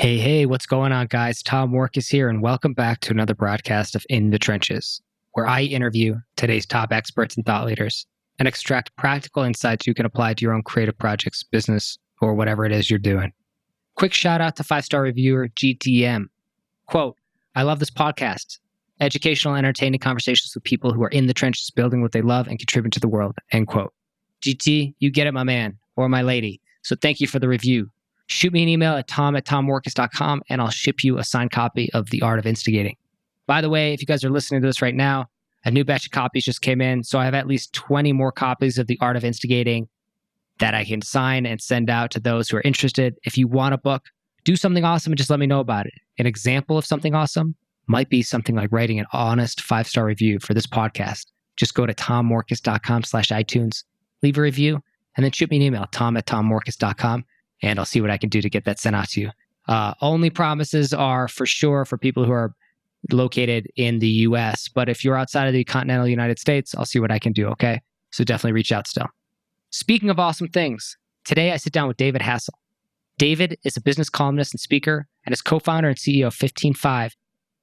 Hey, what's going on, guys? Tom Morkis here, and welcome back to another broadcast of In the Trenches, where I interview today's top experts and thought leaders and extract practical insights you can apply to your own creative projects, business, or whatever it is you're doing. Quick shout out to 5-star reviewer GTM. Quote, I love this podcast. Educational, entertaining conversations with people who are in the trenches building what they love and contribute to the world. End quote. GT, you get it, my man, or my lady. So thank you for the review. Shoot me an email at tom@tommorkis.com and I'll ship you a signed copy of The Art of Instigating. By the way, if you guys are listening to this right now, a new batch of copies just came in, so I have at least 20 more copies of The Art of Instigating that I can sign and send out to those who are interested. If you want a book, do something awesome and just let me know about it. An example of something awesome might be something like writing an honest 5-star review for this podcast. Just go to tommorkis.com/iTunes, leave a review, and then shoot me an email, tom@tommorkis.com. And I'll see what I can do to get that sent out to you. Only promises are for sure for people who are located in the US. But if you're outside of the continental United States, I'll see what I can do, okay? So definitely reach out still. Speaking of awesome things, today I sit down with David Hassel. David is a business columnist and speaker and is co-founder and CEO of 15Five.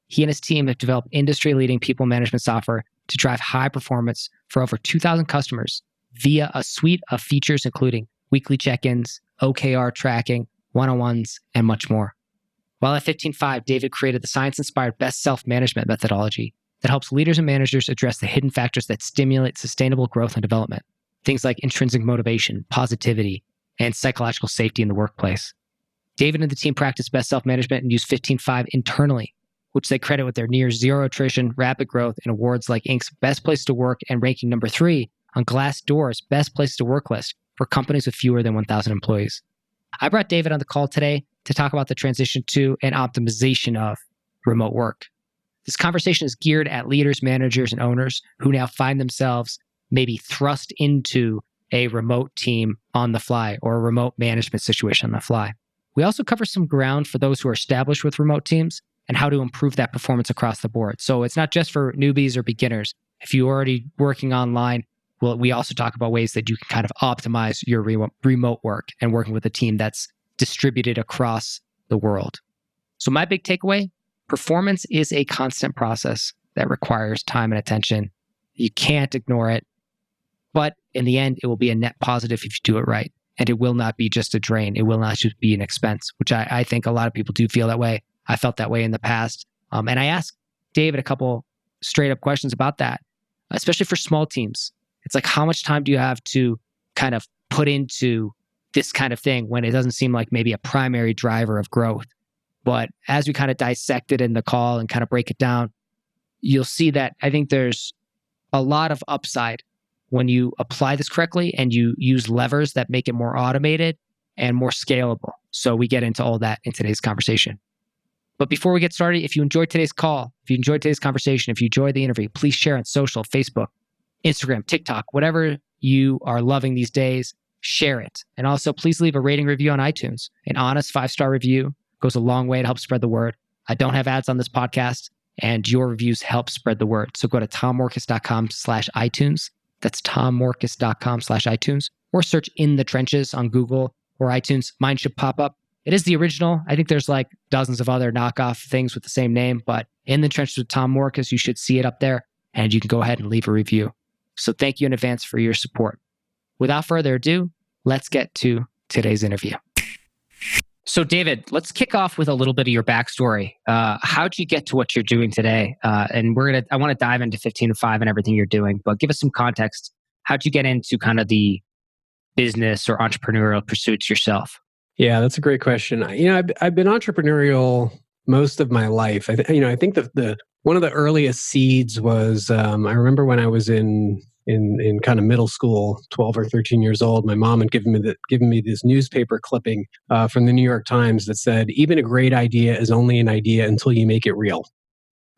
He and his team have developed industry-leading people management software to drive high performance for over 2,000 customers via a suite of features including weekly check-ins, OKR tracking, one-on-ones, and much more. While at 15Five, David created the science-inspired best self-management methodology that helps leaders and managers address the hidden factors that stimulate sustainable growth and development. Things like intrinsic motivation, positivity, and psychological safety in the workplace. David and the team practice best self-management and use 15Five internally, which they credit with their near zero attrition, rapid growth, and awards like Inc.'s Best Place to Work and ranking number 3 on Glassdoor's Best Place to Work list for companies with fewer than 1,000 employees. I brought David on the call today to talk about the transition to and optimization of remote work. This conversation is geared at leaders, managers, and owners who now find themselves maybe thrust into a remote team on the fly or a remote management situation on the fly. We also cover some ground for those who are established with remote teams and how to improve that performance across the board. So it's not just for newbies or beginners. If you're already working online, well, we also talk about ways that you can kind of optimize your remote work and working with a team that's distributed across the world. So my big takeaway, performance is a constant process that requires time and attention. You can't ignore it, but in the end, it will be a net positive if you do it right. And it will not be just a drain. It will not just be an expense, which I think a lot of people do feel that way. I felt that way in the past. And I asked David a couple straight up questions about that, especially for small teams. It's like, how much time do you have to kind of put into this kind of thing when it doesn't seem like maybe a primary driver of growth? But as we kind of dissect it in the call and kind of break it down, you'll see that I think there's a lot of upside when you apply this correctly and you use levers that make it more automated and more scalable. So we get into all that in today's conversation. But before we get started, if you enjoyed today's call, if you enjoyed today's conversation, if you enjoyed the interview, please share on social, Facebook, Instagram, TikTok, whatever you are loving these days, share it. And also, please leave a rating review on iTunes. An honest 5-star review goes a long way to help spread the word. I don't have ads on this podcast, and your reviews help spread the word. So go to tommorkis.com/iTunes. That's tommorkis.com/iTunes, or search In the Trenches on Google or iTunes. Mine should pop up. It is the original. I think there's like dozens of other knockoff things with the same name, but In the Trenches with Tom Morkis, you should see it up there, and you can go ahead and leave a review. So thank you in advance for your support. Without further ado, let's get to today's interview. So David, let's kick off with a little bit of your backstory. How'd you get to what you're doing today? And I want to dive into 15Five and everything you're doing, but give us some context. How'd you get into kind of the business or entrepreneurial pursuits yourself? Yeah, that's a great question. I've been entrepreneurial most of my life. I think the one of the earliest seeds was I remember when I was in kind of middle school, 12 or 13 years old, my mom had given me this newspaper clipping from the New York Times that said, "Even a great idea is only an idea until you make it real."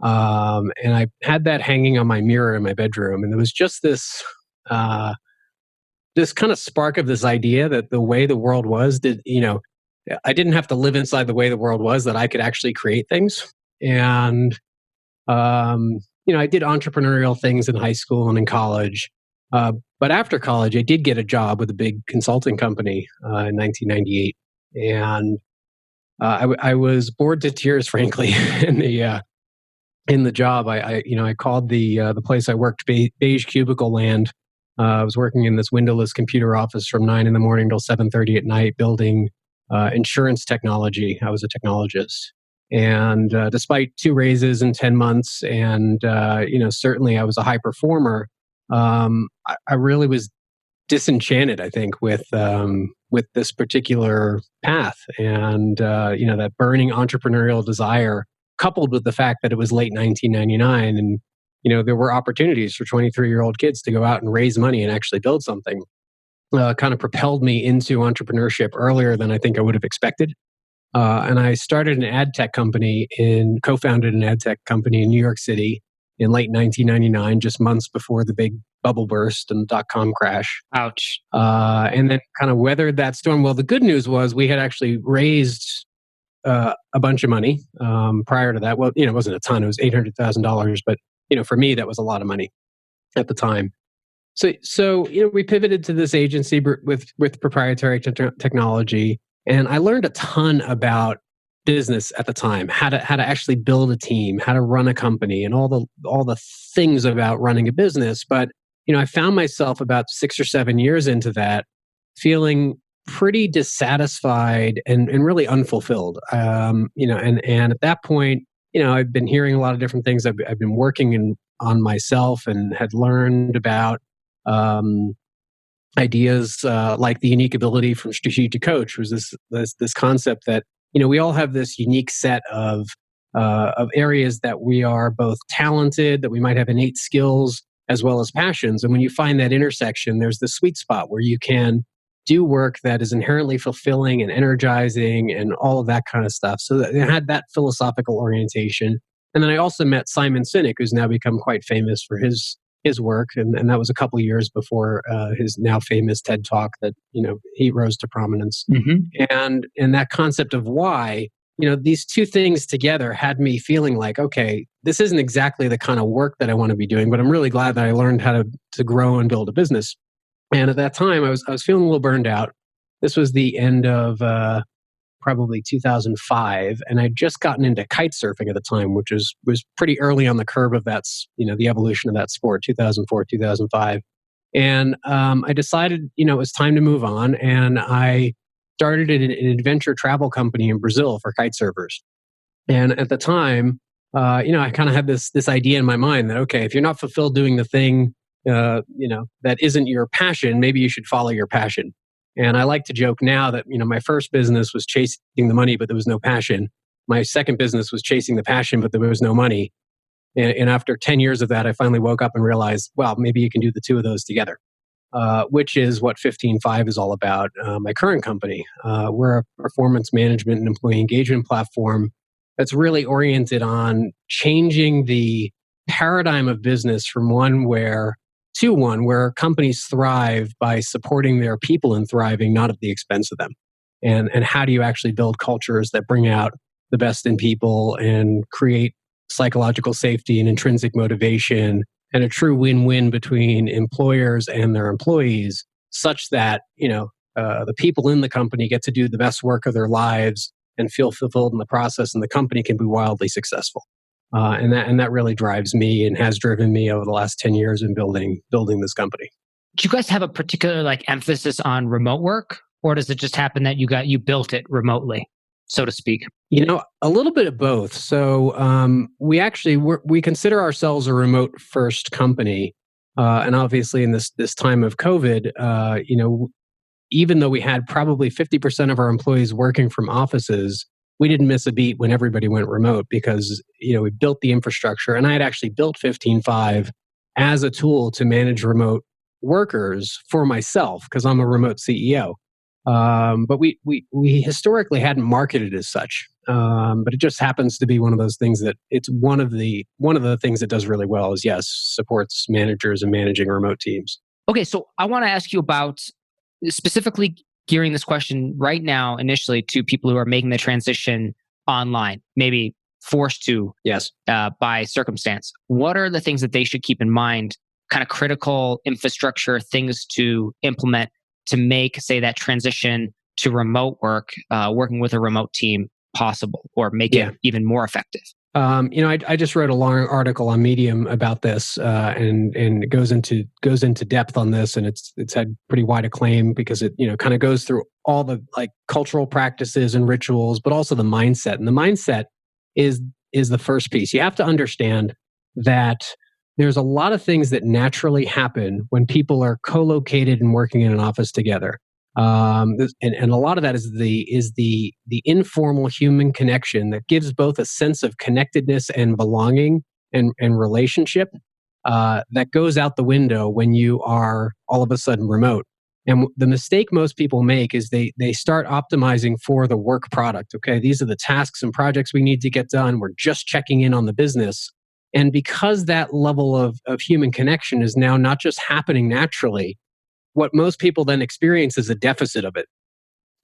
And I had that hanging on my mirror in my bedroom, and there was just this kind of spark of this idea that the way the world was, I didn't have to live inside the way the world was, that I could actually create things. And I did entrepreneurial things in high school and in college. But after college, I did get a job with a big consulting company in 1998. And I was bored to tears, frankly, in the job. I called the place I worked beige cubicle land. I was working in this windowless computer office from 9 in the morning till 7:30 at night, building insurance technology. I was a technologist, and despite 2 raises in 10 months, and certainly I was a high performer. I really was disenchanted, I think, with this particular path, and that burning entrepreneurial desire, coupled with the fact that it was late 1999, and there were opportunities for 23-year-old kids to go out and raise money and actually build something. Kind of propelled me into entrepreneurship earlier than I think I would have expected. And I started an ad tech company co-founded an ad tech company in New York City in late 1999, just months before the big bubble burst and dot-com crash. Ouch. And then kind of weathered that storm. Well, the good news was we had actually raised a bunch of money prior to that. Well, it wasn't a ton. It was $800,000. But, for me, that was a lot of money at the time. So we pivoted to this agency with proprietary technology. And I learned a ton about business at the time, how to actually build a team, how to run a company, and all the things about running a business. But I found myself about 6 or 7 years into that, feeling pretty dissatisfied and really unfulfilled. And at that point, I've been hearing a lot of different things. I've been working on myself and had learned about ideas like the unique ability from strategic coach, was this concept that we all have this unique set of areas that we are both talented, that we might have innate skills as well as passions, and when you find that intersection, there's the sweet spot where you can do work that is inherently fulfilling and energizing and all of that kind of stuff. So it had that philosophical orientation. And then I also met Simon Sinek, who's now become quite famous for his work, and that was a couple of years before his now famous TED Talk that he rose to prominence. Mm-hmm. And that concept of why, these two things together had me feeling like, okay, this isn't exactly the kind of work that I want to be doing, but I'm really glad that I learned how to grow and build a business. And at that time, I was feeling a little burned out. This was the end of probably 2005, and I'd just gotten into kite surfing at the time, which was pretty early on the curve of that, the evolution of that sport, 2004, 2005. And I decided, it was time to move on, and I started an adventure travel company in Brazil for kite surfers. And at the time, I kind of had this idea in my mind that, okay, if you're not fulfilled doing the thing, that isn't your passion, maybe you should follow your passion. And I like to joke now that, my first business was chasing the money, but there was no passion. My second business was chasing the passion, but there was no money. And after 10 years of that, I finally woke up and realized, well, maybe you can do the two of those together, which is what 15Five is all about. My current company, we're a performance management and employee engagement platform that's really oriented on changing the paradigm of business from one where companies thrive by supporting their people in thriving, not at the expense of them. And how do you actually build cultures that bring out the best in people and create psychological safety and intrinsic motivation and a true win-win between employers and their employees, such that the people in the company get to do the best work of their lives and feel fulfilled in the process, and the company can be wildly successful. And that really drives me and has driven me over the last 10 years in building this company. Do you guys have a particular emphasis on remote work, or does it just happen that you built it remotely, so to speak? A little bit of both. So we consider ourselves a remote first company, and obviously in this time of COVID, even though we had probably 50% of our employees working from offices, we didn't miss a beat when everybody went remote because, we built the infrastructure, and I had actually built 15Five as a tool to manage remote workers for myself because I'm a remote CEO. But we historically hadn't marketed as such. But it just happens to be one of those things that it's one of the things it does really well is, yes, supports managers and managing remote teams. Okay, so I want to ask you about specifically gearing this question right now initially to people who are making the transition online, maybe forced to, yes, by circumstance. What are the things that they should keep in mind, kind of critical infrastructure things to implement to make, say, that transition to remote work, working with a remote team possible or make Yeah. it even more effective? I just wrote a long article on Medium about this, and it goes into depth on this, and it's had pretty wide acclaim because it kind of goes through all the like cultural practices and rituals, but also the mindset. And the mindset is the first piece. You have to understand that there's a lot of things that naturally happen when people are co-located and working in an office together. And a lot of that is the informal human connection that gives both a sense of connectedness and belonging and relationship that goes out the window when you are all of a sudden remote. And the mistake most people make is they start optimizing for the work product. Okay, these are the tasks and projects we need to get done. We're just checking in on the business. And because that level of human connection is now not just happening naturally, what most people then experience is a deficit of it.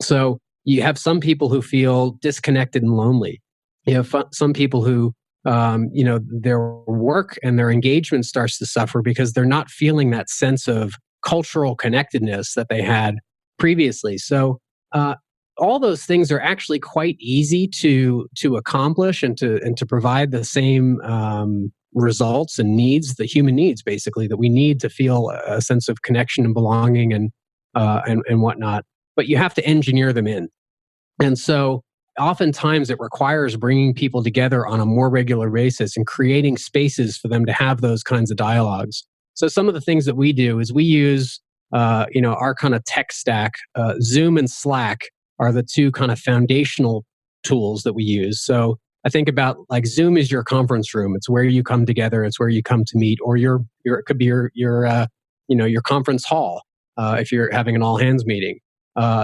So you have some people who feel disconnected and lonely. You have some people who, their work and their engagement starts to suffer because they're not feeling that sense of cultural connectedness that they had previously. So all those things are actually quite easy to accomplish and to provide the same results and needs, the human needs basically that we need to feel a sense of connection and belonging and whatnot. But you have to engineer them in, and so oftentimes it requires bringing people together on a more regular basis and creating spaces for them to have those kinds of dialogues. So some of the things that we do is we use our kind of tech stack. Zoom and Slack are the two kind of foundational tools that we use. So I think about like Zoom is your conference room. It's where you come together. It's where you come to meet, or it could be your conference hall if you're having an all hands meeting.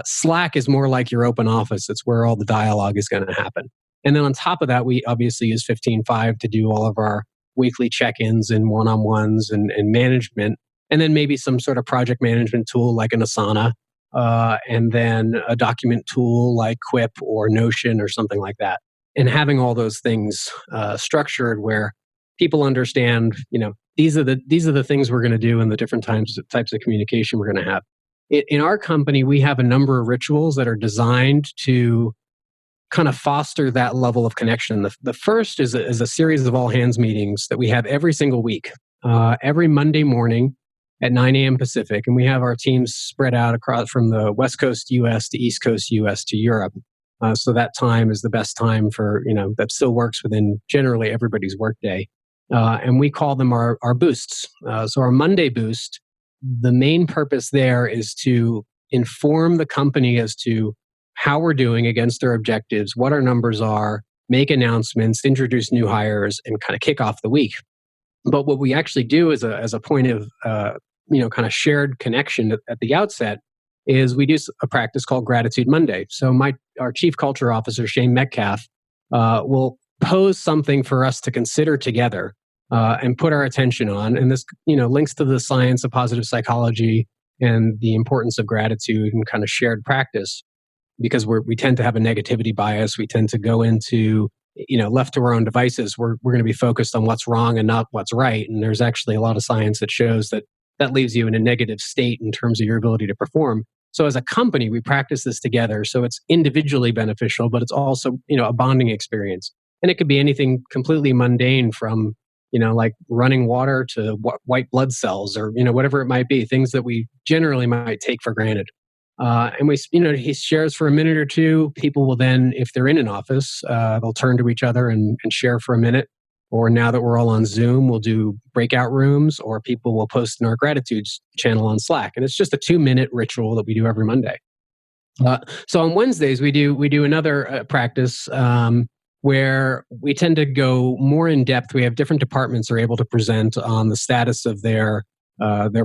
Slack is more like your open office. It's where all the dialogue is going to happen. And then on top of that, we obviously use 15.5 to do all of our weekly check-ins and one-on-ones and management, and then maybe some sort of project management tool like an Asana, and then a document tool like Quip or Notion or something like that. And having all those things structured where people understand, these are the things we're going to do and the different types of communication we're going to have. In our company, we have a number of rituals that are designed to kind of foster that level of connection. The first is a series of all hands meetings that we have every single week, every Monday morning at 9 a.m. Pacific. And we have our teams spread out across from the West Coast US to East Coast US to Europe. So that time is the best time for, that still works within generally everybody's workday. And we call them our boosts. So our Monday boost, the main purpose there is to inform the company as to how we're doing against their objectives, what our numbers are, make announcements, introduce new hires, and kind of kick off the week. But what we actually do as a point of, kind of shared connection at the outset is we do a practice called Gratitude Monday. So our Chief Culture Officer, Shane Metcalf, will pose something for us to consider together and put our attention on. And this, links to the science of positive psychology and the importance of gratitude and kind of shared practice, because we tend to have a negativity bias. We tend to go into, left to our own devices. We're going to be focused on what's wrong and not what's right. And there's actually a lot of science that shows that leaves you in a negative state in terms of your ability to perform. So as a company, we practice this together. So it's individually beneficial, but it's also, a bonding experience. And it could be anything completely mundane from, like running water to white blood cells or, whatever it might be, things that we generally might take for granted. And he shares for a minute or two. People will then, if they're in an office, they'll turn to each other and share for a minute. Or now that we're all on Zoom, we'll do breakout rooms, or people will post in our gratitude channel on Slack. And it's just a 2-minute ritual that we do every Monday. So on Wednesdays, we do another practice where we tend to go more in depth. We have different departments are able to present on the status of their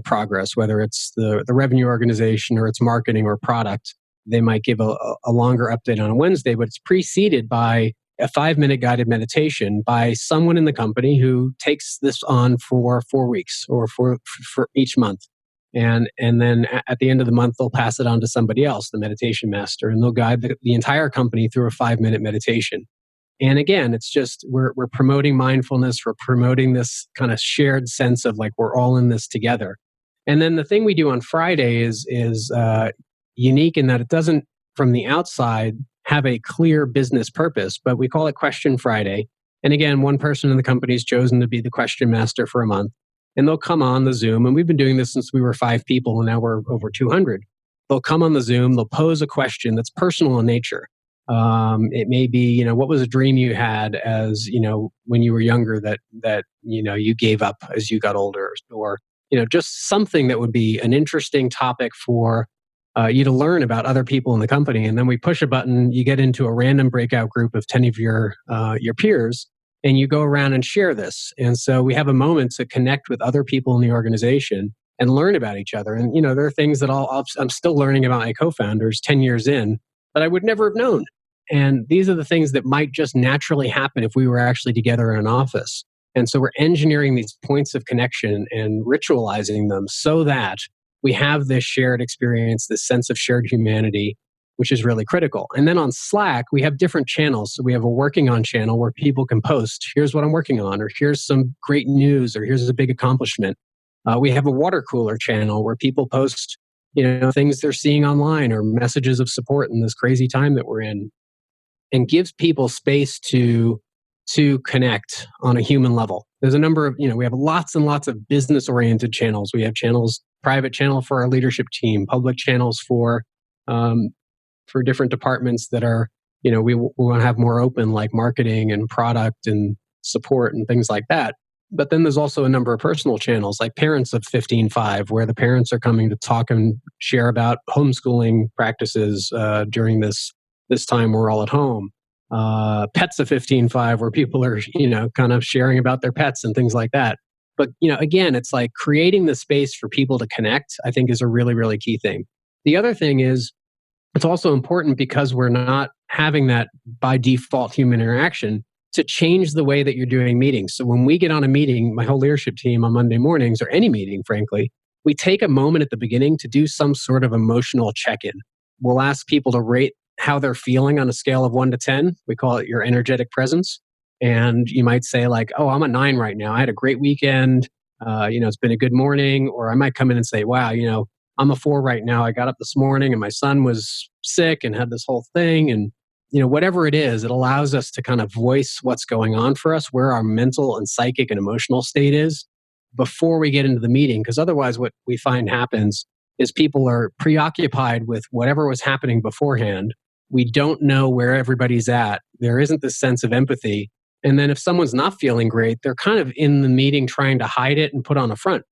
progress, whether it's the revenue organization or it's marketing or product. They might give a longer update on a Wednesday, but it's preceded by a 5-minute guided meditation by someone in the company who takes this on for 4 weeks or for each month. And then at the end of the month, they'll pass it on to somebody else, the meditation master, and they'll guide the entire company through a 5-minute meditation. And again, it's just we're promoting mindfulness, we're promoting this kind of shared sense of like we're all in this together. And then the thing we do on Friday is unique in that it doesn't, from the outside, have a clear business purpose, but we call it Question Friday. And again, one person in the company has chosen to be the question master for a month. And they'll come on the Zoom, and we've been doing this since we were 5 people, and now we're over 200. They'll come on the Zoom, they'll pose a question that's personal in nature. It may be, what was a dream you had as, when you were younger that you gave up as you got older, or, just something that would be an interesting topic for you to learn about other people in the company. And then we push a button, you get into a random breakout group of 10 of your peers, and you go around and share this. And so we have a moment to connect with other people in the organization and learn about each other. And, there are things that I'm still learning about my co-founders 10 years in that I would never have known. And these are the things that might just naturally happen if we were actually together in an office. And so we're engineering these points of connection and ritualizing them so that we have this shared experience, this sense of shared humanity, which is really critical. And then on Slack, we have different channels. So we have a working on channel where people can post, here's what I'm working on, or here's some great news, or here's a big accomplishment. We have a water cooler channel where people post, things they're seeing online or messages of support in this crazy time that we're in, and gives people space to connect on a human level. There's a number of, we have lots and lots of business-oriented channels. We have channels, private channel for our leadership team, public channels for different departments that are, we want to have more open, like marketing and product and support and things like that. But then there's also a number of personal channels, like Parents of 15-5, where the parents are coming to talk and share about homeschooling practices during this time we're all at home. Pets of 15-5, where people are, kind of sharing about their pets and things like that. But, again, it's like creating the space for people to connect, I think, is a really, really key thing. The other thing is, it's also important, because we're not having that by default human interaction, to change the way that you're doing meetings. So when we get on a meeting, my whole leadership team on Monday mornings, or any meeting, frankly, we take a moment at the beginning to do some sort of emotional check-in. We'll ask people to rate how they're feeling on a scale of 1 to 10. We call it your energetic presence. And you might say, like, oh, I'm a 9 right now. I had a great weekend. It's been a good morning. Or I might come in and say, wow, I'm a 4 right now. I got up this morning and my son was sick and had this whole thing. And, whatever it is, it allows us to kind of voice what's going on for us, where our mental and psychic and emotional state is before we get into the meeting. Because otherwise, what we find happens is people are preoccupied with whatever was happening beforehand. We don't know where everybody's at. There isn't this sense of empathy. And then if someone's not feeling great, they're kind of in the meeting trying to hide it and put on a front.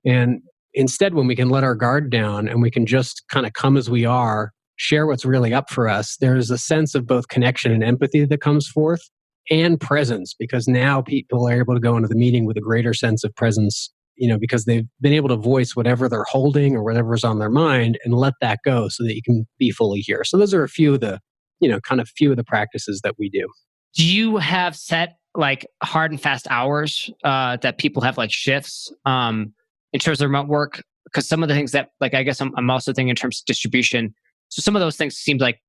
And instead, when we can let our guard down and we can just kind of come as we are, share what's really up for us, there's a sense of both connection and empathy that comes forth, and presence, because now people are able to go into the meeting with a greater sense of presence, because they've been able to voice whatever they're holding or whatever's on their mind and let that go so that you can be fully here. So those are a few of the, few of the practices that we do. Do you have set like hard and fast hours that people have, like shifts in terms of remote work? Because some of the things that, like, I guess I'm also thinking in terms of distribution. So some of those things seem like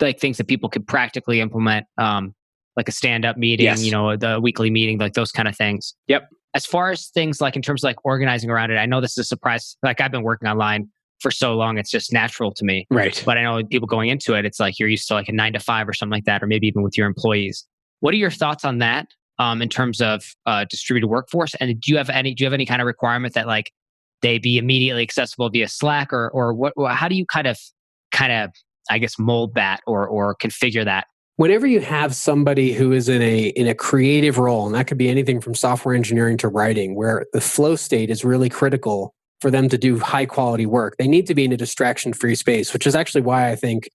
things that people could practically implement, like a stand-up meeting, Yes. The weekly meeting, like those kind of things. Yep. As far as things like in terms of like organizing around it, I know this is a surprise. Like, I've been working online for so long, it's just natural to me. Right. But I know people going into it, it's like you're used to like a 9 to 5 or something like that, or maybe even with your employees. What are your thoughts on that in terms of distributed workforce? And do you have any kind of requirement that like they be immediately accessible via Slack, or what? How do you kind of I guess mold that or configure that? Whenever you have somebody who is in a creative role, and that could be anything from software engineering to writing, where the flow state is really critical for them to do high quality work, they need to be in a distraction-free space, which is actually why I think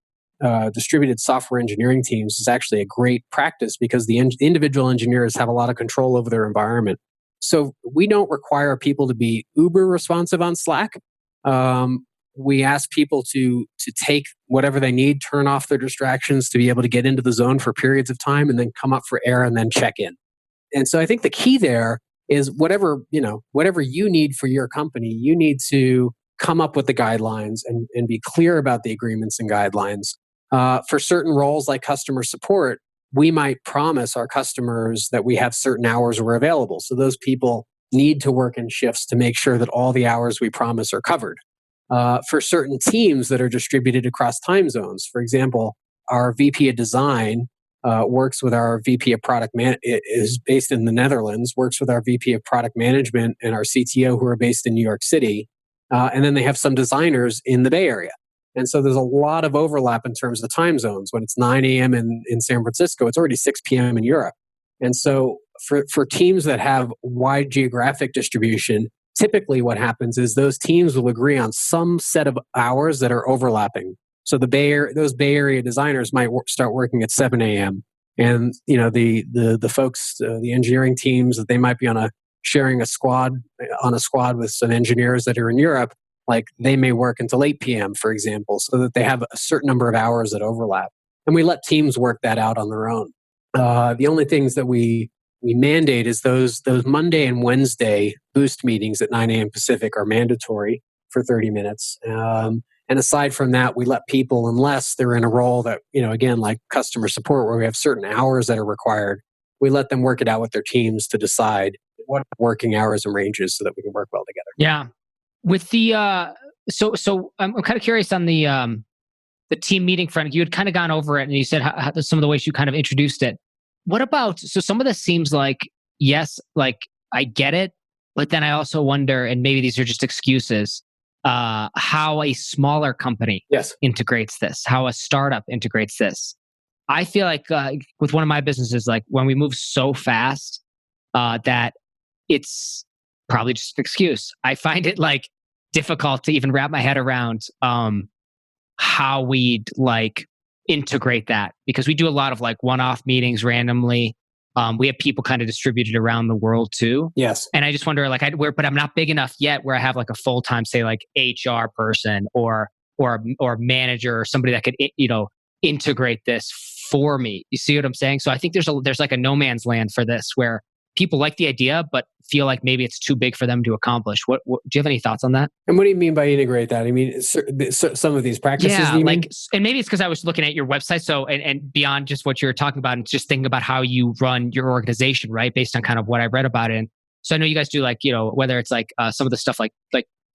distributed software engineering teams is actually a great practice, because the individual engineers have a lot of control over their environment. So we don't require people to be uber responsive on Slack. We ask people to take whatever they need, turn off their distractions to be able to get into the zone for periods of time, and then come up for air and then check in. And so I think the key there is whatever you need for your company, you need to come up with the guidelines and be clear about the agreements and guidelines. For certain roles like customer support, we might promise our customers that we have certain hours we're available. So those people need to work in shifts to make sure that all the hours we promise are covered. For certain teams that are distributed across time zones, for example, our VP of design works with our VP of product is based in the Netherlands, works with our VP of product management and our CTO who are based in New York City. And then they have some designers in the Bay Area. And so there's a lot of overlap in terms of the time zones. When it's 9 a.m. in San Francisco, it's already 6 p.m. in Europe. And so for teams that have wide geographic distribution, typically what happens is those teams will agree on some set of hours that are overlapping. So those Bay Area designers might start working at 7 a.m. And the folks, the engineering teams, that they might be sharing a squad with some engineers that are in Europe. Like they may work until 8 p.m., for example, so that they have a certain number of hours that overlap. And we let teams work that out on their own. The only things that we mandate is those Monday and Wednesday boost meetings at 9 a.m. Pacific are mandatory for 30 minutes. And aside from that, we let people, unless they're in a role that, again, like customer support, where we have certain hours that are required, we let them work it out with their teams to decide what working hours and ranges so that we can work well together. Yeah. With the so I'm kind of curious on the team meeting front. You had kind of gone over it, and you said how some of the ways you kind of introduced it. What about, so some of this seems like, yes, like I get it, but then I also wonder, and maybe these are just excuses, how a smaller company integrates this, how a startup integrates this. I feel like with one of my businesses, like when we move so fast that it's probably just an excuse. I find it like difficult to even wrap my head around how we'd like integrate that, because we do a lot of like one-off meetings randomly. We have people kind of distributed around the world too. Yes. And I just wonder, like, but I'm not big enough yet where I have like a full-time, say, like HR person or manager or somebody that could, integrate this for me. You see what I'm saying? So I think there's like a no man's land for this, where people like the idea, but feel like maybe it's too big for them to accomplish. What do you have any thoughts on that? And what do you mean by integrate that? I mean, some of these practices. Yeah, like, and maybe it's because I was looking at your website. So, and beyond just what you're talking about, and just thinking about how you run your organization, right? Based on kind of what I read about it. And so I know you guys do like, whether it's like some of the stuff like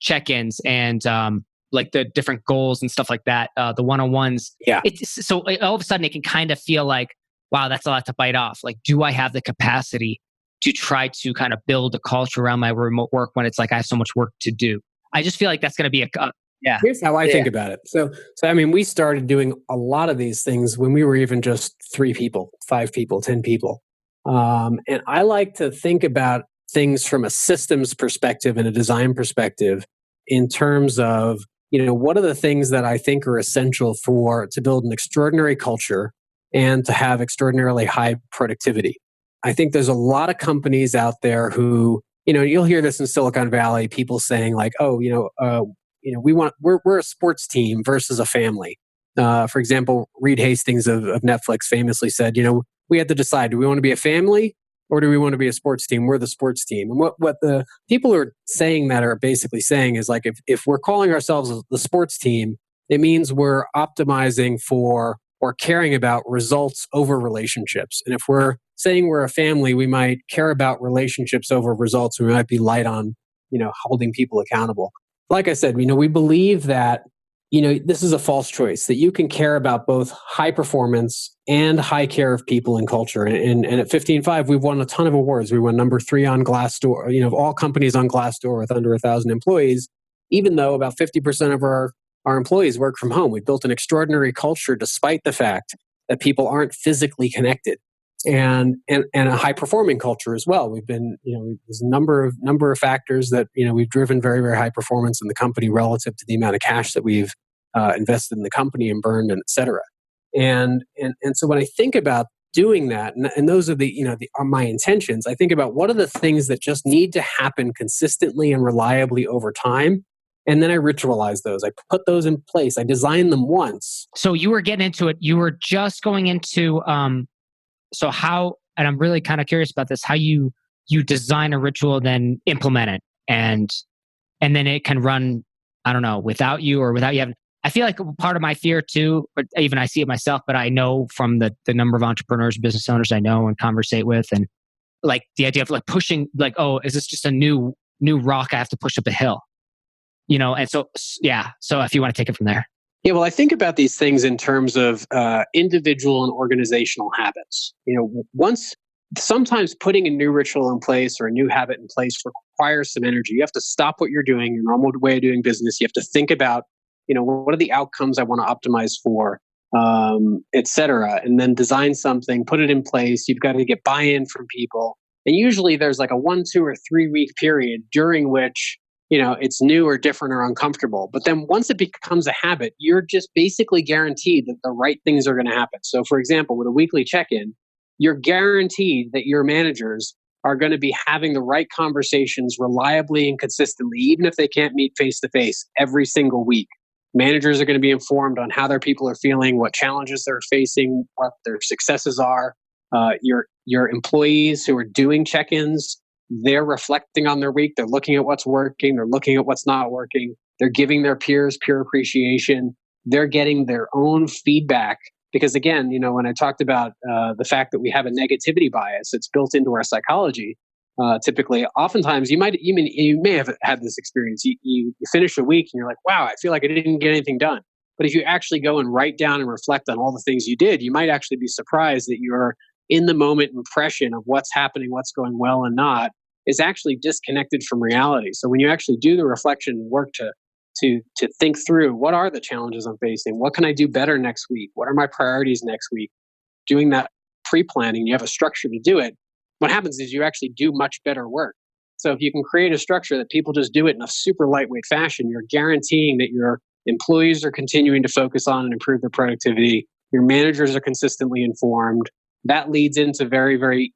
check-ins and like the different goals and stuff like that, the one-on-ones. Yeah. So all of a sudden it can kind of feel like, wow, that's a lot to bite off. Like, do I have the capacity to try to kind of build a culture around my remote work when it's like I have so much work to do? I just feel like that's going to be yeah. Here's how I think about it. So I mean, we started doing a lot of these things when we were even just 3 people, 5 people, 10 people. And I like to think about things from a systems perspective and a design perspective in terms of, what are the things that I think are essential to build an extraordinary culture and to have extraordinarily high productivity. I think there's a lot of companies out there who, you'll hear this in Silicon Valley, people saying like, we're a sports team versus a family. For example, Reed Hastings of Netflix famously said, we had to decide, do we want to be a family or do we want to be a sports team? We're the sports team. And what the people who are saying that are basically saying is like, if we're calling ourselves the sports team, it means we're optimizing for or caring about results over relationships. And if we're saying we're a family, we might care about relationships over results. We might be light on, holding people accountable. Like I said, we believe that, this is a false choice, that you can care about both high performance and high care of people and culture. And at 15.5, we've won a ton of awards. We won number 3 on Glassdoor, of all companies on Glassdoor with under 1,000 employees, even though about 50% of our employees work from home. We built an extraordinary culture despite the fact that people aren't physically connected, and a high performing culture as well. We've been, there's a number of factors that, we've driven very, very high performance in the company relative to the amount of cash that we've invested in the company and burned, and et cetera. And so when I think about doing that, and those are are my intentions, I think about what are the things that just need to happen consistently and reliably over time. And then I ritualize those. I put those in place. I design them once. So you were getting into it. You were just going into, so how, and I'm really kind of curious about this, how you design a ritual, then implement it. And then it can run, I don't know, without you or without you having, I feel like part of my fear too, or even I see it myself, but I know from the number of entrepreneurs, business owners I know and conversate with, and like the idea of like pushing, like, oh, is this just a new rock I have to push up a hill? And so, yeah. So if you want to take it from there. Yeah, well, I think about these things in terms of individual and organizational habits. Once sometimes putting a new ritual in place or a new habit in place requires some energy. You have to stop what you're doing, your normal way of doing business. You have to think about, what are the outcomes I want to optimize for, et cetera, and then design something, put it in place. You've got to get buy-in from people, and usually there's like a 1, 2, or 3 week period during which it's new or different or uncomfortable. But then once it becomes a habit, you're just basically guaranteed that the right things are going to happen. So, for example, with a weekly check in, you're guaranteed that your managers are going to be having the right conversations reliably and consistently, even if they can't meet face to face every single week. Managers are going to be informed on how their people are feeling, what challenges they're facing, what their successes are. Your employees who are doing check-ins, they're reflecting on their week. They're looking at what's working. They're looking at what's not working. They're giving their peers peer appreciation. They're getting their own feedback. Because again, when I talked about the fact that we have a negativity bias, it's built into our psychology. Typically, oftentimes you may have had this experience. You finish a week and you're like, wow, I feel like I didn't get anything done. But if you actually go and write down and reflect on all the things you did, you might actually be surprised that your in the moment impression of what's happening, what's going well and not, is actually disconnected from reality. So when you actually do the reflection work to think through what are the challenges I'm facing, what can I do better next week, what are my priorities next week, doing that pre-planning, you have a structure to do it. What happens is you actually do much better work. So if you can create a structure that people just do it in a super lightweight fashion, you're guaranteeing that your employees are continuing to focus on and improve their productivity. Your managers are consistently informed. That leads into very, very,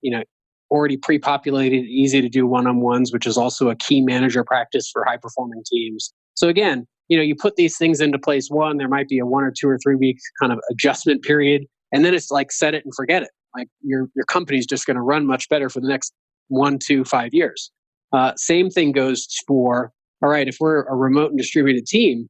already pre-populated, easy to do one-on-ones, which is also a key manager practice for high-performing teams. So again, you put these things into place. One, there might be a 1 or 2 or 3 week kind of adjustment period, and then it's like set it and forget it. Like your company's just going to run much better for the next 1 to 5 years. Same thing goes for, all right, if we're a remote and distributed team,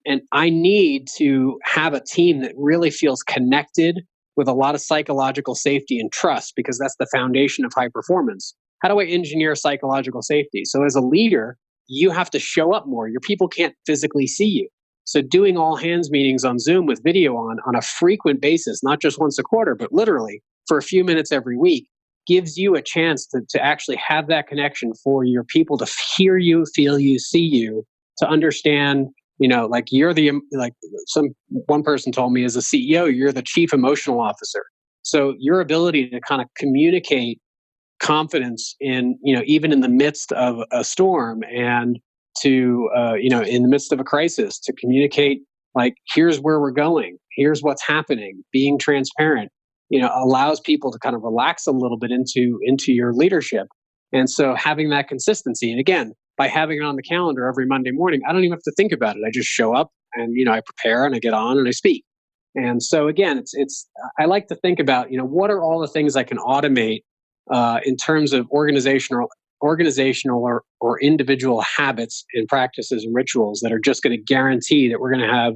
and I need to have a team that really feels connected with a lot of psychological safety and trust, because that's the foundation of high performance. How do I engineer psychological safety? So as a leader, you have to show up more. Your people can't physically see you. So doing all hands meetings on Zoom with video on a frequent basis, not just once a quarter, but literally for a few minutes every week, gives you a chance to actually have that connection for your people to hear you, feel you, see you, to understand, like you're one person told me, as a CEO, you're the chief emotional officer. So your ability to kind of communicate confidence in, even in the midst of a storm, and to, in the midst of a crisis, to communicate like, here's where we're going, here's what's happening, being transparent, allows people to kind of relax a little bit into your leadership. And so having that consistency, and again, by having it on the calendar every Monday morning, I don't even have to think about it. I just show up and, I prepare and I get on and I speak. And so again, I like to think about, what are all the things I can automate in terms of organizational or individual habits and practices and rituals that are just going to guarantee that we're going to have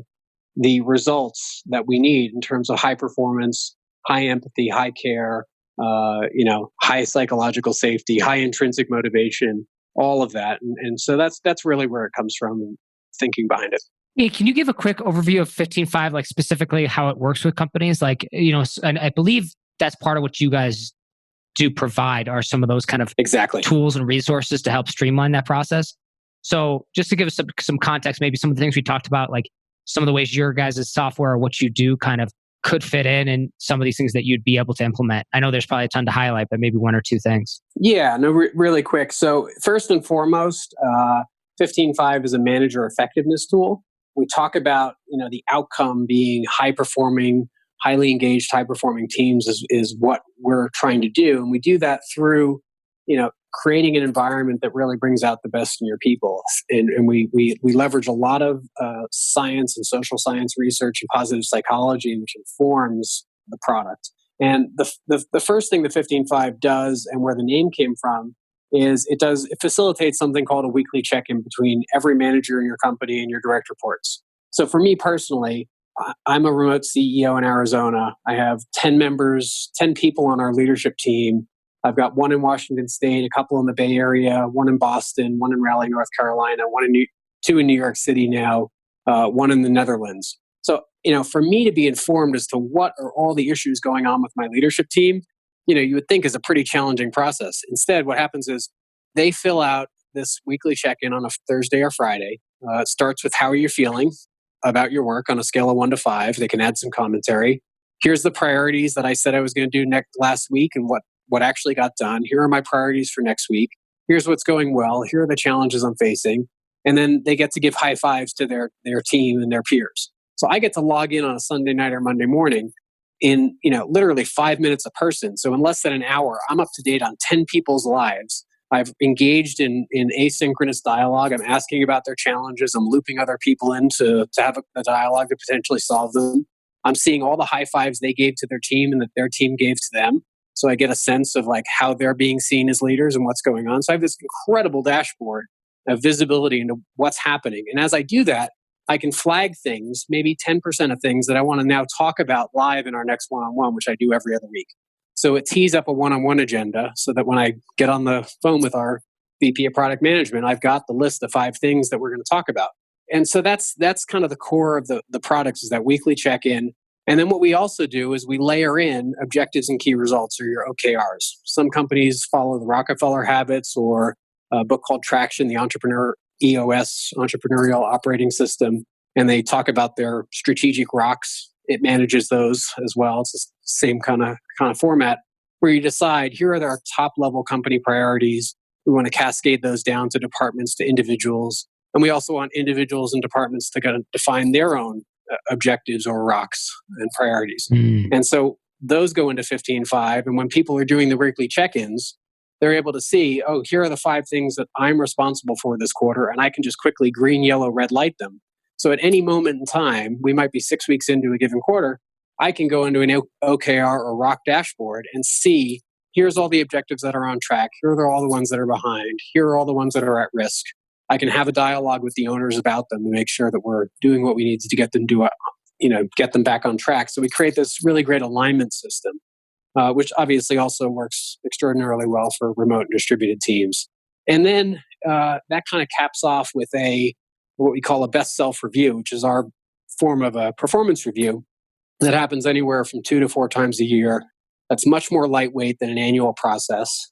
the results that we need in terms of high performance, high empathy, high care, high psychological safety, high intrinsic motivation, all of that. And so that's really where it comes from, thinking behind it. Hey, can you give a quick overview of 15.5, like specifically how it works with companies? Like, and I believe that's part of what you guys do provide, are some of those kind of exactly tools and resources to help streamline that process. So just to give us some context, maybe some of the things we talked about, like some of the ways your guys' software or what you do kind of could fit in, and some of these things that you'd be able to implement. I know there's probably a ton to highlight, but maybe one or two things. Yeah, no, really quick. So first and foremost, 15.5 is a manager effectiveness tool. We talk about, the outcome being high performing, highly engaged, high performing teams is what we're trying to do. And we do that through, creating an environment that really brings out the best in your people. And we leverage a lot of science and social science research and positive psychology, which informs the product. And the first thing that 15.5 does, and where the name came from, is it facilitates something called a weekly check-in between every manager in your company and your direct reports. So for me personally, I'm a remote CEO in Arizona. I have 10 people on our leadership team. I've got one in Washington State, a couple in the Bay Area, one in Boston, one in Raleigh, North Carolina, two in New York City now, one in the Netherlands. for me to be informed as to what are all the issues going on with my leadership team, you would think is a pretty challenging process. Instead, what happens is they fill out this weekly check-in on a Thursday or Friday. It starts with how are you feeling about your work on a scale of 1 to 5. They can add some commentary. Here's the priorities that I said I was going to do last week and what actually got done. Here are my priorities for next week. Here's what's going well. Here are the challenges I'm facing. And then they get to give high fives to their team and their peers. So I get to log in on a Sunday night or Monday morning in, literally 5 minutes a person. So in less than an hour, I'm up to date on 10 people's lives. I've engaged in asynchronous dialogue. I'm asking about their challenges. I'm looping other people in to have a dialogue to potentially solve them. I'm seeing all the high fives they gave to their team and that their team gave to them. So I get a sense of like how they're being seen as leaders and what's going on. So I have this incredible dashboard of visibility into what's happening. And as I do that, I can flag things, maybe 10% of things that I want to now talk about live in our next one-on-one, which I do every other week. So it tees up a one-on-one agenda so that when I get on the phone with our VP of product management, I've got the list of 5 things that we're going to talk about. And so that's kind of the core of the products, is that weekly check-in. And then what we also do is we layer in objectives and key results, or your OKRs. Some companies follow the Rockefeller habits, or a book called Traction, the entrepreneurial operating system. And they talk about their strategic rocks. It manages those as well. It's the same kind of format, where you decide, here are our top level company priorities. We want to cascade those down to departments, to individuals. And we also want individuals and departments to kind of define their own objectives or rocks and priorities. And so those go into 15.5. And when people are doing the weekly check-ins, they're able to see, oh, here are the 5 things that I'm responsible for this quarter. And I can just quickly green, yellow, red light them. So at any moment in time, we might be 6 weeks into a given quarter, I can go into an OKR or rock dashboard and see, here's all the objectives that are on track. Here are all the ones that are behind. Here are all the ones that are at risk. I can have a dialogue with the owners about them to make sure that we're doing what we need to get them get them back on track. So we create this really great alignment system, which obviously also works extraordinarily well for remote and distributed teams. And then that kind of caps off with what we call a best self review, which is our form of a performance review that happens anywhere from 2 to 4 times a year. That's much more lightweight than an annual process.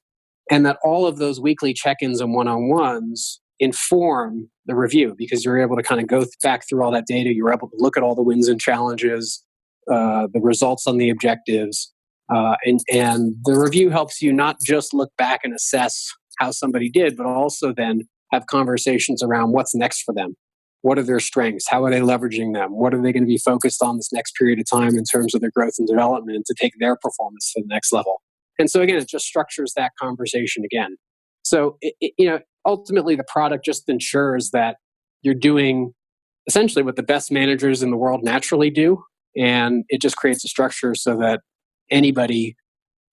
And that all of those weekly check-ins and one-on-ones inform the review, because you're able to kind of go back through all that data. You're able to look at all the wins and challenges, the results on the objectives. And the review helps you not just look back and assess how somebody did, but also then have conversations around what's next for them. What are their strengths? How are they leveraging them? What are they going to be focused on this next period of time in terms of their growth and development to take their performance to the next level? And so again, it just structures that conversation again. So, ultimately the product just ensures that you're doing essentially what the best managers in the world naturally do. And it just creates a structure so that anybody,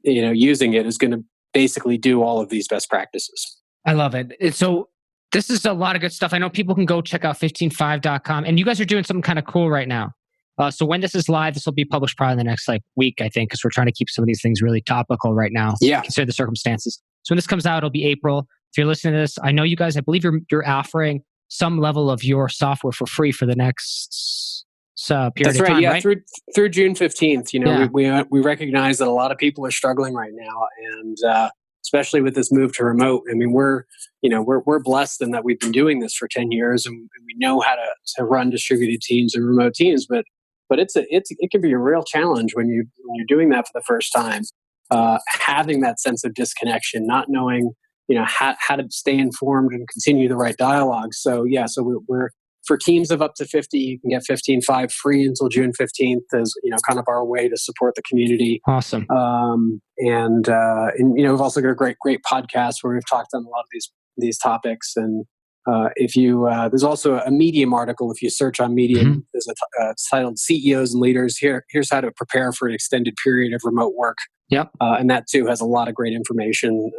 using it is going to basically do all of these best practices. I love it. So this is a lot of good stuff. I know people can go check out 15.5.com, and you guys are doing something kind of cool right now. So when this is live, this will be published probably in the next week, I think, because we're trying to keep some of these things really topical right now. Yeah. Consider the circumstances. So when this comes out, it'll be April. If you're listening to this, I know you guys, I believe you're offering some level of your software for free for the next period of time, Yeah, right? Through June 15th. We recognize that a lot of people are struggling right now, and especially with this move to remote. I mean, we're blessed in that we've been doing this for 10 years, and we know how to run distributed teams and remote teams. But it can be a real challenge when you're doing that for the first time, having that sense of disconnection, not knowing how to stay informed and continue the right dialogue. So we're for teams of up to 50, you can get 15.5 free until June 15th as kind of our way to support the community. Awesome. And we've also got a great podcast where we've talked on a lot of these topics. And if you there's also a Medium article. If you search on Medium, there's it's titled "CEOs and Leaders." Here's how to prepare for an extended period of remote work. Yep. And that too has a lot of great information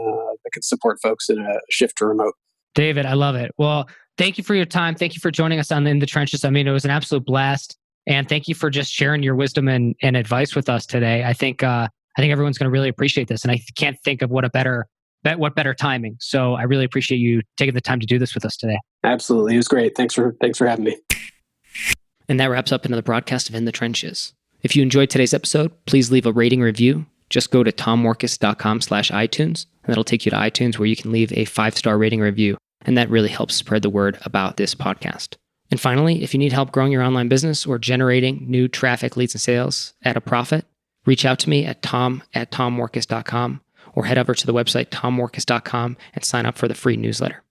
that can support folks in a shift to remote. David, I love it. Well, thank you for your time. Thank you for joining us on In the Trenches. I mean, it was an absolute blast. And thank you for just sharing your wisdom and advice with us today. I think everyone's going to really appreciate this. And I can't think of what better timing. So I really appreciate you taking the time to do this with us today. Absolutely. It was great. Thanks for having me. And that wraps up another broadcast of In the Trenches. If you enjoyed today's episode, please leave a rating review. Just go to tommorkes.com/iTunes, and that'll take you to iTunes where you can leave a 5-star rating review. And that really helps spread the word about this podcast. And finally, if you need help growing your online business or generating new traffic, leads, and sales at a profit, reach out to me at tom@tommorkes.com or head over to the website tommorkes.com and sign up for the free newsletter.